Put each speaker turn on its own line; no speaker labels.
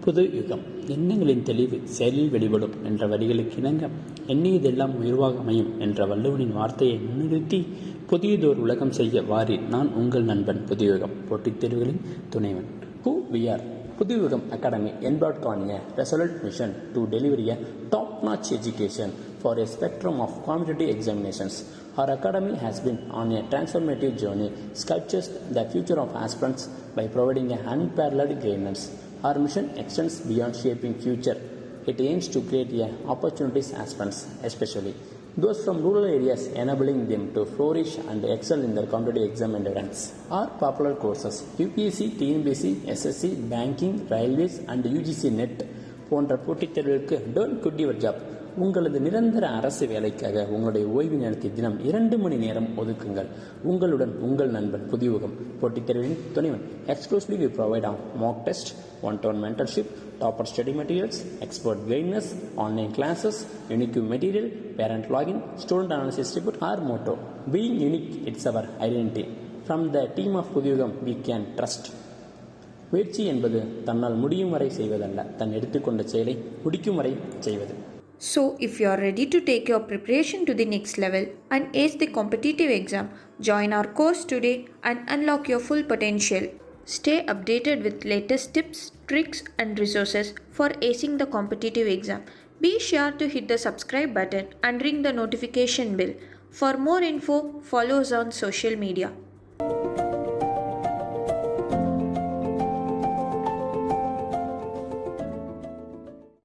புது யுகம் எண்ணங்களின் தெளிவு செயலில் வெளிப்படும் என்ற வரிகளுக்கு இணங்க எண்ணியதெல்லாம் உயர்வாக அமையும் என்ற வள்ளுவனின் வார்த்தையை முன்னிறுத்தி புதியதோர் உலகம் செய்ய வாரி நான் உங்கள் நண்பன் புதுயுகம் போட்டித் தேர்வுகளின் துணைவன். Who we are? Pudhuyugam Academy embarked on a resolute mission to deliver a top-notch education for a spectrum of competitive examinations. Our academy has been on a transformative journey, sculptures the future of aspirants by providing an unparalleled guidance. Our mission extends beyond shaping future. It aims to create opportunities aspirants, especially those from rural areas, enabling them to flourish and excel in their competitive exam endurance. Our popular courses UPSC, Tnpsc, SSC, Banking, Railways and UGC NET போன்ற போட்டித் தேர்வுகளுக்கு don't good your job. உங்களது நிரந்தர அரசு வேலைக்காக உங்களுடைய ஓய்வு நேரத்தை தினம் 2 மணி நேரம் ஒதுக்குங்கள். உங்களுடன் உங்கள் நண்பன் புதுயுகம் போட்டித் தேர்வுகளின் துணைவன். Exclusively we provide mock test, one-to-one mentorship, topper study materials, expert guidance, online classes, unique material, parent login, student analysis report. Our motto, being unique, it's our identity. From the team of Pudhuyugam, we can trust. முயற்சி என்பது தன்னால் முடியும் வரை செய்வதல்ல, தன் எடுத்துக்கொண்ட செயலை முடிக்கும் வரை செய்வது.
So, if you are ready to take your preparation to the next level and ace the competitive exam, join our course today and unlock your full potential. Stay updated with latest tips, tricks and resources for acing the competitive exam. Be sure to hit the subscribe button and ring the notification bell. For more info, follow us on social media.